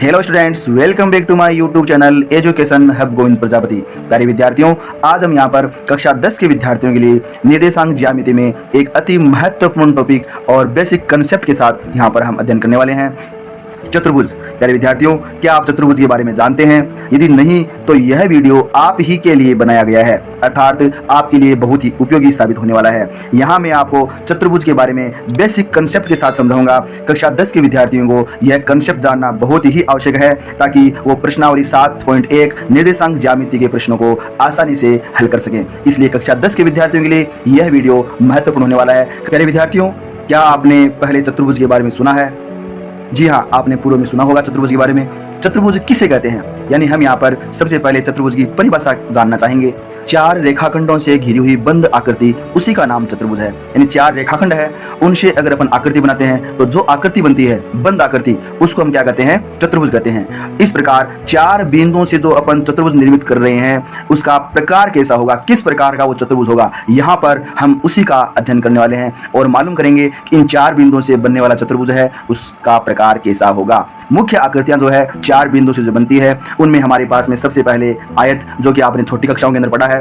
Hello students, welcome back to my YouTube channel education hub Govind Prajapati. प्यारे विद्यार्थियों, आज हम यहाँ पर कक्षा 10 के विद्यार्थियों के लिए निर्देशांक ज्यामिति में एक अति महत्वपूर्ण टॉपिक और बेसिक कंसेप्ट के साथ यहाँ पर हम अध्ययन करने वाले हैं, चतुर्भुज। प्यारे विद्यार्थियों, क्या आप चतुर्भुज के बारे में जानते हैं? यदि नहीं तो यह वीडियो आप ही के लिए बनाया गया है, अर्थात आपके लिए बहुत ही उपयोगी साबित होने वाला है। यहाँ मैं आपको चतुर्भुज के बारे में बेसिक कंसेप्ट के साथ समझाऊंगा। कक्षा 10 के विद्यार्थियों को यह कंसेप्ट जानना बहुत ही आवश्यक है ताकि वो प्रश्नावली 7.1 निर्देशांक ज्यामिति के प्रश्नों को आसानी से हल कर सकें। इसलिए कक्षा 10 के विद्यार्थियों के लिए यह वीडियो महत्वपूर्ण होने वाला है। प्यारे विद्यार्थियों, क्या आपने पहले चतुर्भुज के बारे में सुना है? जी हाँ, आपने पूर्व में सुना होगा चतुर्भुज के बारे में। चतुर्भुज किसे कहते हैं? यानी हम यहाँ पर सबसे पहले चतुर्भुज की परिभाषा जानना चाहेंगे। चार रेखाखंडों से घिरी हुई बंद आकृति, उसी का नाम चतुर्भुज है। यानी चार रेखाखंड है, उनसे अगर अपन आकृति बनाते हैं तो जो आकृति बनती है बंद आकृति, उसको हम क्या कहते हैं? चतुर्भुज कहते हैं। इस प्रकार चार बिंदुओं से जो अपन चतुर्भुज निर्मित कर रहे हैं उसका प्रकार कैसा होगा, किस प्रकार का वो चतुर्भुज होगा, यहाँ पर हम उसी का अध्ययन करने वाले हैं और मालूम करेंगे कि इन चार बिंदुओं से बनने वाला चतुर्भुज है उसका प्रकार कैसा होगा। मुख्य आकृतियां जो है चार बिंदु से जो बनती है उनमें हमारे पास में सबसे पहले आयत, जो कि आपने छोटी कक्षाओं के अंदर पढ़ा है।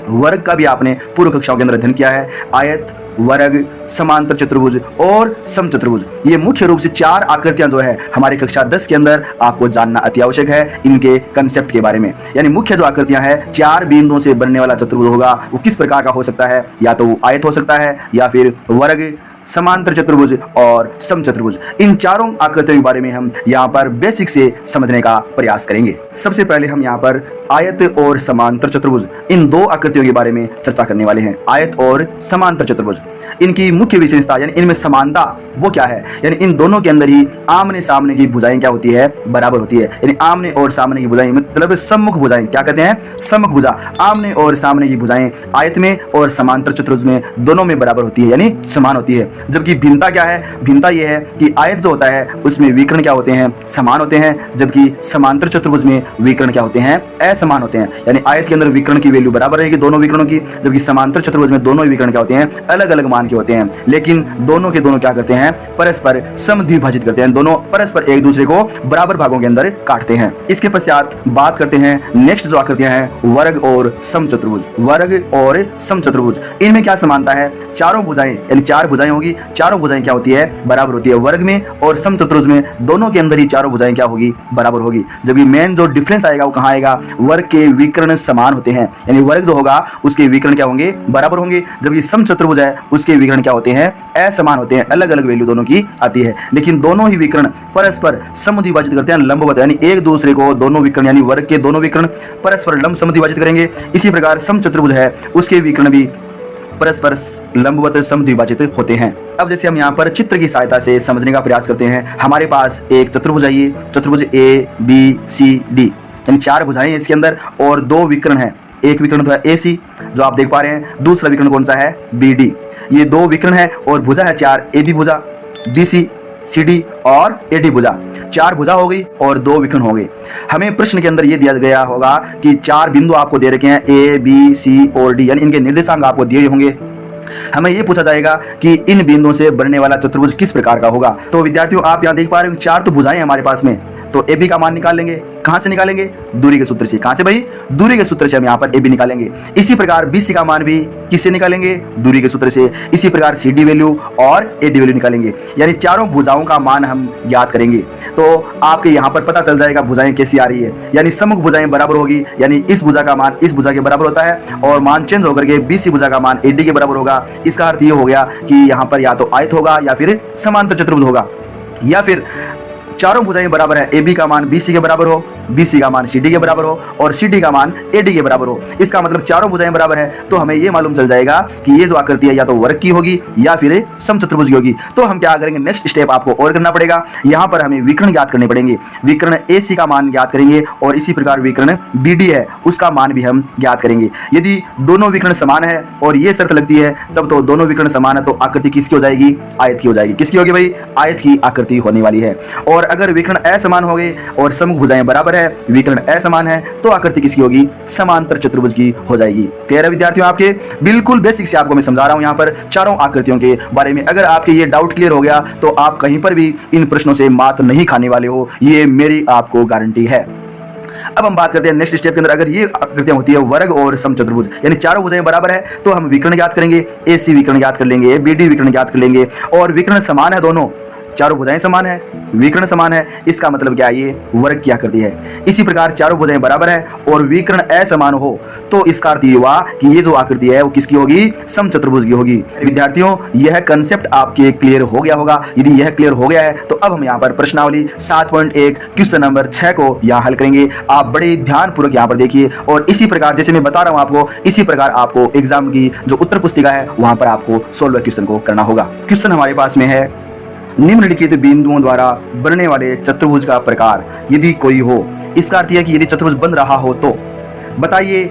वर्ग का भी आपने पूर्व कक्षाओं के अंदर अध्ययन किया है। आयत, वर्ग, समांतर चतुर्भुज और समचतुर्भुज, ये मुख्य रूप से चार आकृतियां जो है हमारे कक्षा 10 के अंदर आपको जानना अति आवश्यक है इनके कंसेप्ट के बारे में। यानी मुख्य जो आकृतियां हैं, चार बिंदुओं से बनने वाला चतुर्भुज होगा वो किस प्रकार का हो सकता है? या तो वो आयत हो सकता है या फिर वर्ग, समांतर चतुर्भुज और समचतुर्भुज। इन चारों आकृतियों के बारे में हम यहाँ पर बेसिक से समझने का प्रयास करेंगे। सबसे पहले हम यहाँ पर आयत और समांतर चतुर्भुज, इन दो आकृतियों के बारे में चर्चा करने वाले हैं। आयत और समांतर चतुर्भुज, इनकी मुख्य विशेषता यानी इनमें समानता वो क्या है? यानी इन दोनों के अंदर ही आमने सामने की भुजाएं क्या होती है? बराबर होती है। यानी आमने और सामने की भुजाएं मतलब सम्मुख भुजाएं, क्या कहते हैं? सम्मुख भुजा। आमने और सामने की भुजाएं आयत में और समांतर चतुर्भुज में दोनों में बराबर होती है, यानी समान होती है। जबकि भिन्नता क्या है? भिन्नता यह है कि आयत जो होता है उसमें विकर्ण क्या होते हैं? समान होते हैं, जबकि समांतर चतुर्भुज में विकर्ण क्या होते हैं? असमान होते हैं। यानी आयत के अंदर विकर्ण की वैल्यू बराबर रहेगी दोनों विकर्णों की, जबकि समांतर चतुर्भुज में दोनों विकर्ण क्या होते हैं? अलग अलग मान के होते हैं। लेकिन दोनों के दोनों क्या करते हैं? परस्पर समद्विभाजित करते हैं। दोनों परस्पर एक दूसरे को बराबर भागों के अंदर काटते हैं। इसके पश्चात बात करते हैं नेक्स्ट जो आकृतियां हैं, वर्ग और समचतुर्भुज। वर्ग और समचतुर्भुज, इनमें क्या समानता है? चारों भुजाएं, यानी चार भुजाएं होगी, चारों भुजाएं क्या होती है? बराबर होती है वर्ग में और समचतुर्भुज में दोनों के अंदर ही चारों भुजाएं क्या होगी? बराबर होगी। जबकि मेन जो डिफरेंस आएगा वो कहाँ आएगा? वर्ग के विकर्ण समान होते हैं, यानी वर्ग जो होगा उसके विकर्ण क्या होंगे? बराबर होंगे। जबकि समचतुर्भुज है उसके विकर्ण क्या होते हैं? असमान होते हैं, अलग अलग वैल्यू दोनों की आती है। लेकिन दोनों ही विकर्ण परस्पर समद्विभाजित करते हैं, लंबवत, यानी एक दूसरे को दोनों विकर्ण यानी वर्ग के दोनों विकर्ण परस्पर लंब समद्विभाजित करेंगे। इसी प्रकार समचतुर्भुज है उसके विकर्ण भी परस्पर लंबवत समद्विभाजित होते हैं। अब जैसे हम यहाँ पर चित्र की सहायता से समझने का प्रयास करते हैं। हमारे पास एक चतुर्भुज है, ये चतुर्भुज ABCD, यानी चार भुजाएं इसके अंदर और दो विकर्ण है। एक विकर्ण तो है AC जो आप देख पा रहे हैं, दूसरा विकर्ण कौन सा है? BD। ये दो विकर्ण है और भुजा है चार, AB भुजा, BC, CD और AD भुजा। चार भुजा हो गई और दो विकर्ण हो गए। हमें प्रश्न के अंदर ये दिया गया होगा कि चार बिंदु आपको दे रखे हैं A, B, C और D, यानी इनके निर्देशांक आपको दिए होंगे। हमें ये पूछा जाएगा कि इन बिंदुओं से बनने वाला चतुर्भुज किस प्रकार का होगा। तो विद्यार्थियों, आप यहाँ देख पा रहे हो चार तो भुजाएं हमारे पास में, तो AB का मान निकाल लेंगे। कहां से निकालेंगे? दूरी के सूत्र से। कहां से भाई? दूरी के सूत्र से हम यहाँ पर AB निकालेंगे। इसी प्रकार BC का मान भी किससे निकालेंगे? दूरी के सूत्र से। इसी प्रकार CD वैल्यू और AD वैल्यू निकालेंगे, यानी चारों भुजाओं का मान हम ज्ञात करेंगे। तो आपके यहाँ पर पता चल जाएगा भुजाएं कैसी आ रही है, यानी सम्मुख भुजाएं बराबर होगी, यानी इस भुजा का मान इस भुजा के बराबर होता है और मान चेंज होकर के BC भुजा का मान AD के बराबर होगा। इसका अर्थ ये हो गया कि यहाँ पर या तो आयत होगा या फिर समांतर चतुर्भुज होगा, या फिर चारों भुजाएं बराबर है, AB का मान BC के बराबर हो, BC का मान CD के बराबर हो और CD का मान AD के बराबर हो। इसका मतलब चारों भुजाएं बराबर है, तो हमें ये मालूम चल जाएगा कि ये जो आकृति है या तो वर्ग की होगी या फिर समचतुर्भुज की होगी। तो हम क्या करेंगे? नेक्स्ट स्टेप आपको और करना पड़ेगा। यहाँ पर हमें विकर्ण ज्ञात करने पड़ेंगे। विकर्ण AC का मान ज्ञात करेंगे और इसी प्रकार विकर्ण BD है उसका मान भी हम ज्ञात करेंगे। यदि दोनों विकर्ण समान है और ये शर्त लगती है तब तो दोनों विकर्ण समान है तो आकृति किसकी हो जाएगी? आयत की हो जाएगी। किसकी होगी भाई? आयत की आकृति होने वाली है। और अगर विकर्ण असमान हो गए और समूह भुजाएं बराबर है, विकर्ण असमान है, तो आकृति किसकी होगी? समांतर चतुर्भुज की हो जाएगी। क्लियर है विद्यार्थियों? आपके बिल्कुल बेसिक से आपको मैं समझा रहा हूं यहाँ पर चारों आकृतियों के बारे में। अगर आपके ये डाउट क्लियर हो गया तो आप कहीं पर भी इन प्रश्नों से मात नहीं खाने वाले हो, ये मेरी आपको गारंटी है। अब हम बात करते हैं नेक्स्ट स्टेप के अंदर। अगर ये आकृतियां होती है वर्ग और समचतुर्भुज, यानी चारों भुजाएं बराबर है, तो हम विकर्ण ज्ञात करेंगे, AC विकर्ण ज्ञात कर लेंगे, BD विकर्ण ज्ञात कर लेंगे। और विकर्ण समान है, दोनों चारों भुजाएं समान है, विकर्ण समान है, इसका मतलब क्या है? ये वर्ग की आकृति है। इसी प्रकार चारों भुजाएं बराबर है और विकर्ण असमान हो, तो इसका अर्थ ये हुआ कि ये जो आकृति है वो किसकी होगी? समचतुर्भुज की होगी। विद्यार्थियों, यह कंसेप्ट आपके क्लियर हो गया होगा। यदि यह क्लियर हो गया है तो अब हम यहाँ पर प्रश्नावली 7.1 क्वेश्चन नंबर 6 को यहाँ हल करेंगे। आप बड़े ध्यानपूर्वक यहाँ पर देखिए, और इसी प्रकार जैसे मैं बता रहा हूँ आपको, इसी प्रकार आपको एग्जाम की जो उत्तर पुस्तिका है वहां पर आपको सोल्व क्वेश्चन को करना होगा। क्वेश्चन हमारे पास में है, निम्नलिखित बिंदुओं द्वारा बनने वाले चतुर्भुज का प्रकार यदि कोई हो। इसका अर्थ यह कि यदि चतुर्भुज बन रहा हो तो बताइए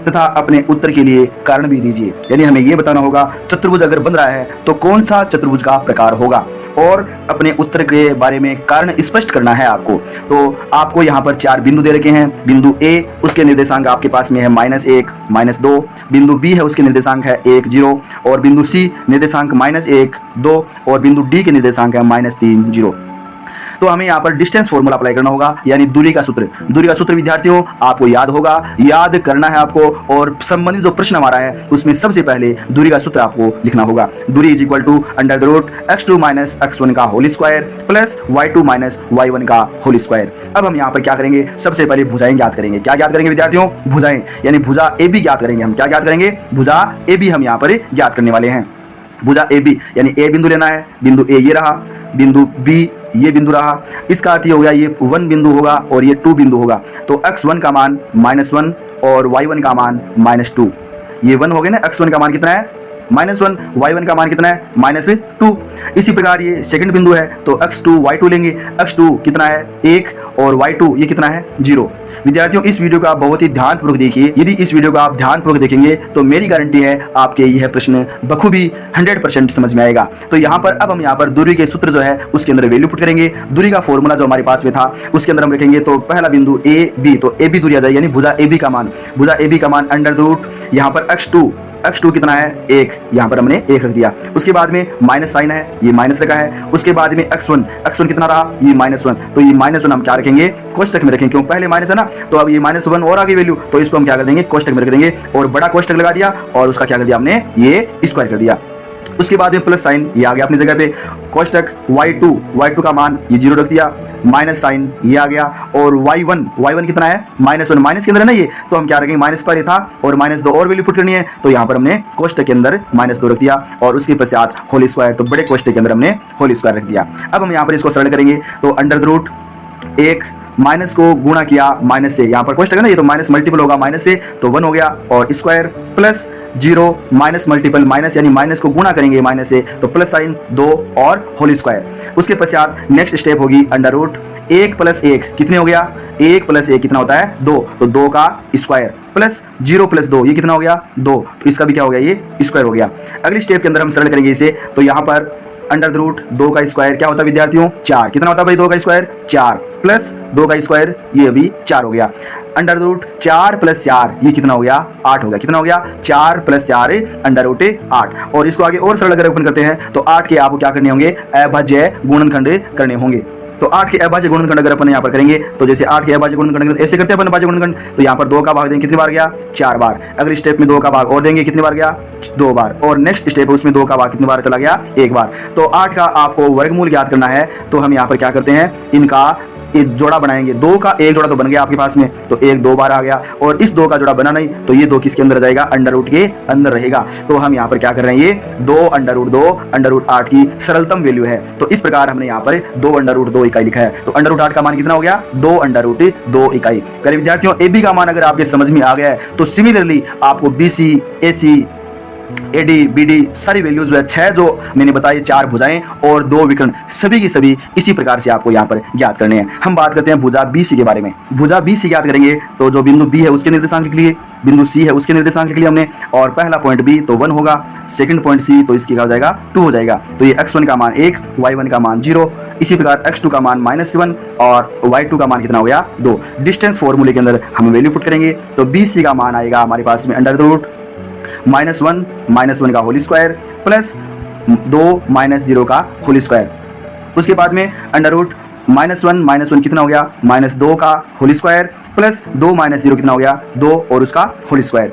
तथा अपने उत्तर के लिए कारण भी दीजिए। यानी हमें यह बताना होगा चतुर्भुज अगर बन रहा है तो कौन सा चतुर्भुज का प्रकार होगा, और अपने उत्तर के बारे में कारण स्पष्ट करना है आपको। तो आपको यहाँ पर 4 बिंदु दे रखे हैं। बिंदु A, उसके निर्देशांक आपके पास में है -1, -2। बिंदु B है, उसके निर्देशांक है 1, 0। और बिंदु C निर्देशांक -1, 2। और बिंदु D के निर्देशांक है -3, 0। तो हमें यहाँ पर डिस्टेंस फॉर्मूला अप्लाई करना होगा, यानी दूरी का सूत्र। दूरी का सूत्र विद्यार्थियों आपको याद होगा, याद करना है आपको, और संबंधित जो प्रश्न हमारा है उसमें सबसे पहले दूरी का सूत्र आपको लिखना होगा। दूरी = x2 - x1 का whole square plus y2 - y1 का होल स्क्वायर। अब हम यहाँ पर क्या करेंगे? सबसे पहले भुजाएं ज्ञात करेंगे। क्या ज्ञात करेंगे विद्यार्थियों? भुजाएं, यानी भुजा AB ज्ञात करेंगे। हम क्या ज्ञात करेंगे? भुजा AB हम यहाँ पर ज्ञात करने वाले हैं। भुजा AB, यानी A बिंदु लेना है। बिंदु A ये रहा, बिंदु B ये बिंदु रहा। इसका अर्थ ये हो गया ये 1 बिंदु होगा और ये 2 बिंदु होगा। तो x1 का मान -1 और y1 का मान -2। ये 1 हो गए ना। x1 का मान कितना है? -1, y1 का मान कितना है? -2। इसी प्रकार ये सेकंड बिंदु है, तो x2 y2 लेंगे। x2 कितना है? 1, और y2 ये कितना है? 0। विद्यार्थियों, इस वीडियो को आप बहुत ही ध्यानपूर्वक देखिए। यदि इस वीडियो को आप ध्यानपूर्वक देखेंगे तो मेरी गारंटी है आपके यह प्रश्न बखूबी 100% समझ में आएगा। तो यहाँ पर अब हम यहाँ पर दूरी के सूत्र जो है उसके अंदर वैल्यू पुट करेंगे। दूरी का फॉर्मूला जो हमारे पास में था उसके अंदर हम रखेंगे। तो पहला बिंदु AB, तो AB दूरी आ जाए, यानी भुजा AB का मान, √ यहाँ पर x2 कितना है? 1, यहाँ पर हमने 1 रख दिया। उसके बाद में माइनस साइन है, ये माइनस रखा है। उसके बाद में x1 कितना रहा? ये -1। तो ये -1 हम क्या रखेंगे? कोष्टक में रखेंगे, क्यों? पहले माइनस है ना, तो अब ये -1 और आ गई वैल्यू, तो इसको हम क्या कर देंगे? कोष्टक में रख देंगे। और बड़ा कोष्टक लगा दिया और उसका क्या कर दिया हमने? ये स्क्वायर कर दिया। उसके बाद में प्लस साइन ये आ गया अपनी जगह पे। कोष्टक y2 का मान ये 0 रख दिया, माइनस साइन ये आ गया। और y1 कितना है? -1, माइनस के अंदर है ना ये, तो हम क्या रखेंगे? माइनस पर ये था और -2 और वैल्यू पुट करनी है, तो यहाँ पर हमने कोष्टक के अंदर -2 रख दिया और उसके पश्चात होल स्क्वायर, तो बड़े कोष्टक के अंदर हमने होल स्क्वायर रख दिया। अब हम यहाँ पर इसको सरल करेंगे। तो √ माइनस को गुणा किया माइनस से, यहाँ पर कोष्टक है ना, ये तो माइनस मल्टीपल होगा माइनस से, तो 1 हो गया, और square plus 0 minus multiple minus, यानी माइनस को गुणा करेंगे माइनस से, तो प्लस साइन 2 और होल स्क्वायर। उसके पश्चात नेक्स्ट स्टेप होगी √ 1 + 1 कितने हो गया? 1 + 1 कितना होता है? 2, तो 2 का स्क्वायर प्लस 0 + 2 ये कितना हो गया? 2, तो इसका भी क्या हो गया? ये स्क्वायर हो गया। अगली स्टेप के अंदर हम सरल करेंगे इसे। तो यहाँ पर √2 का स्क्वायर क्या होता है विद्यार्थियों? 4। कितना होता है भाई 2 का स्क्वायर? 4 प्लस 2 का स्क्वायर ये भी 4 हो गया। √4 + 4 ये कितना हो गया? 8 हो गया। कितना हो गया? 4 + 4 √8। और इसको आगे और सरल अगर ओपन करते हैं तो 8 के आपको क्या करने होंगे? अभाज्य गुणनखंड करने होंगे। तो 8 के अभाज्य गुणनखंड अगर अपन यहाँ पर करेंगे तो जैसे 8 के अभाज्य गुणनखंड ऐसे करते हैं अपन अभाज्य गुणनखंड, तो यहाँ पर 2 का भाग देंगे कितनी बार गया? 4 बार। अगली स्टेप में 2 का भाग और देंगे कितनी बार गया? 2 बार। और नेक्स्ट स्टेप उसमें 2 का भाग कितनी बार चला गया? 1 बार। तो 8 का आपको वर्गमूल ज्ञात करना है, तो हम यहाँ पर क्या करते हैं? इनका एक जोड़ा बनाएंगे। 2 का एक जोड़ा तो बन गया आपके पास में, तो 1 2 बार आ गया, और इस 2 का जोड़ा बना नहीं, तो ये 2 किसके अंदर जाएगा? √ के अंदर रहेगा। तो हम यहाँ पर क्या कर रहे हैं? ये 2 √2 √8 की सरलतम वैल्यू है। तो इस प्रकार हमने यहाँ पर 2 √2 इकाई लिखा है। तो √8 का मान कितना हो गया? 2 √2 इकाई। प्यारे विद्यार्थियों, AB का मान अगर आपके समझ में आ गया है तो सिमिलरली आपको BC, AC, AD, BD सारी वैल्यूज जो है 6 जो मैंने बताई, 4 भुजाएं और 2 विकर्ण, सभी की सभी इसी प्रकार से आपको यहाँ पर ज्ञात करने हैं। हम बात करते हैं भुजा BC के बारे में। भुजा BC ज्ञात करेंगे तो जो बिंदु B है उसके निर्देशांक लिख लिए। बिंदु सी है उसके निर्देशांक लिख लिया हमने, और पहला पॉइंट बी तो 1 होगा, सेकंड पॉइंट सी तो इसकी क्या हो जाएगा 2 हो जाएगा। तो ये x1 का मान 1, y1 का मान 0, इसी प्रकार x2 का मान -1 और y2 का मान कितना हो गया 2। डिस्टेंस फॉर्मूले के अंदर हम वैल्यू पुट करेंगे तो BC का मान आएगा हमारे पास में -1 का होल स्क्वायर प्लस 2 -0 का होल स्क्वायर। उसके बाद में -1 कितना हो गया -2 का होल स्क्वायर प्लस 2 -0 कितना हो गया 2 और उसका होल स्क्वायर।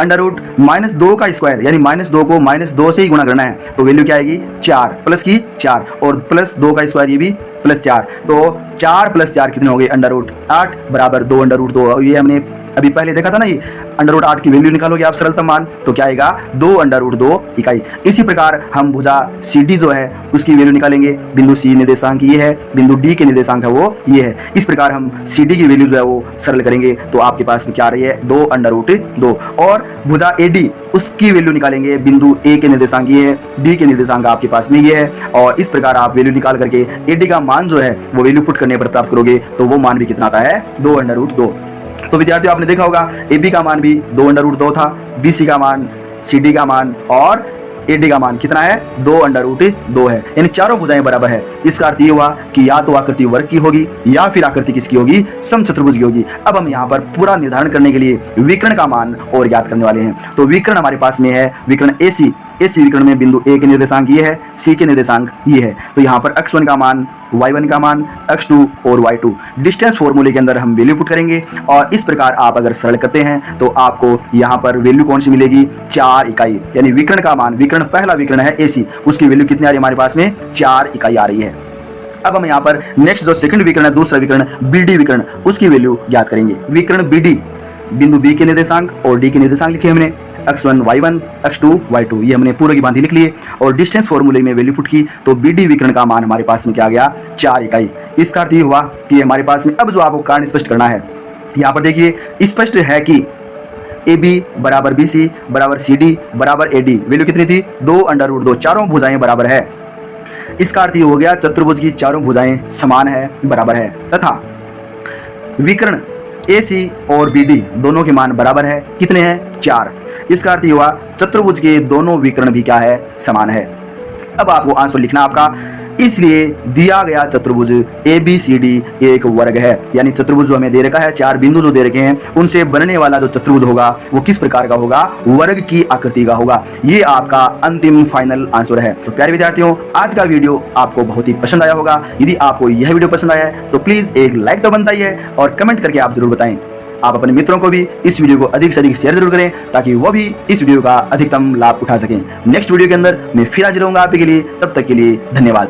-2 का स्क्वायर यानी -2 को -2 से ही गुणा करना है तो वैल्यू क्या आएगी 4 प्लस की 4 और प्लस 2 का स्क्वायर ये भी प्लस 4, तो 4 + 4 कितने हो गए √8 बराबर 2 √2। ये हमने अभी पहले देखा था ना, ये √8 की वैल्यू निकालोगे आप सरलतम मान तो क्या आएगा 2 √2 इकाई। इसी प्रकार हम भुजा CD जो है उसकी वैल्यू निकालेंगे। बिंदु C निर्देशांक ये है, बिंदु D के निर्देशांक है वो ये है। इस प्रकार हम CD की वैल्यू जो है वो सरल करेंगे तो आपके पास में क्या आ रही है 2 √2। और भुजा AD उसकी वैल्यू निकालेंगे। बिंदु A के निर्देशांक ये है, D के निर्देशांक आपके पास में ये है, और इस प्रकार आप वैल्यू निकाल करके AD का मान जो है वो वैल्यू पुट करने पर प्राप्त करोगे तो वो मान भी कितना आता है 2 √2। तो विद्यार्थियों आपने देखा होगा AB का मान भी 2 √2 था, BC का मान, CD का मान और AD का मान कितना है 2 √2 है, यानी चारों भुजाएं बराबर है। इसका अर्थ ये हुआ कि या तो आकृति वर्ग की होगी या फिर आकृति किसकी होगी समचतुर्भुज की होगी। अब हम यहाँ पर पूरा निर्धारण करने के लिए विकर्ण का मान और ज्ञात करने वाले हैं। तो विकर्ण हमारे पास में है विकर्ण AC विकर्ण में बिंदु A के निर्देशांक ये है, C के निर्देशांक ये है। तो यहाँ पर x1 का मान, y1 का मान, x2 और y2 डिस्टेंस फॉर्मूले के अंदर हम वैल्यू पुट करेंगे। और इस प्रकार आप अगर सरल करते हैं तो आपको यहाँ पर वैल्यू कौन सी मिलेगी 4 इकाई, यानी विकर्ण का मान, विकर्ण पहला विकर्ण है AC उसकी वैल्यू कितनी आ रही है हमारे पास में 4 इकाई आ रही है। अब हम यहाँ पर नेक्स्ट जो सेकंड विकर्ण है, दूसरा विकर्ण BD विकर्ण, उसकी वैल्यू ज्ञात करेंगे। विकर्ण BD बिंदु B के निर्देशांक और D के निर्देशांक लिखे हमने, x1 y1 x2 y2 ये हमने पूरे की भांति लिख लिए और डिस्टेंस फॉर्मूले में वैल्यू पुट की तो BD विकर्ण का मान हमारे पास में क्या आ गया 4 इकाई। इसका अर्थ ये हुआ कि हमारे पास में अब जो आपको कारण स्पष्ट करना है, यहाँ पर देखिए स्पष्ट है कि AB बराबर BC बराबर CD बराबर AD वैल्यू कितनी थी 2 √2, चारों भुजाएं बराबर है। इसका अर्थ ये हो गया चतुर्भुज की चारों भुजाएं समान है, बराबर है, तथा विकर्ण AC और BD दोनों के मान बराबर है, कितने हैं 4। इसका अर्थ ये हुआ चतुर्भुज के दोनों विकर्ण भी क्या है समान है। अब आपको आंसर लिखना आपका, इसलिए दिया गया चतुर्भुज ABCD एक वर्ग है, यानी चतुर्भुज जो हमें दे रखा है 4 बिंदु जो दे रखे हैं उनसे बनने वाला जो चतुर्भुज होगा वो किस प्रकार का होगा वर्ग की आकृति का होगा। ये आपका अंतिम फाइनल आंसर है। तो प्यारे विद्यार्थियों आज का वीडियो आपको बहुत ही पसंद आया होगा। यदि आपको यह वीडियो पसंद आया है तो प्लीज एक लाइक तो बनता ही है और कमेंट करके आप जरूर बताएं। आप अपने मित्रों को भी इस वीडियो को अधिक से अधिक शेयर जरूर करें ताकि वो भी इस वीडियो का अधिकतम लाभ उठा सकें। नेक्स्ट वीडियो के अंदर मैं फिर हाजिर रहूंगा आपके लिए, तब तक के लिए धन्यवाद।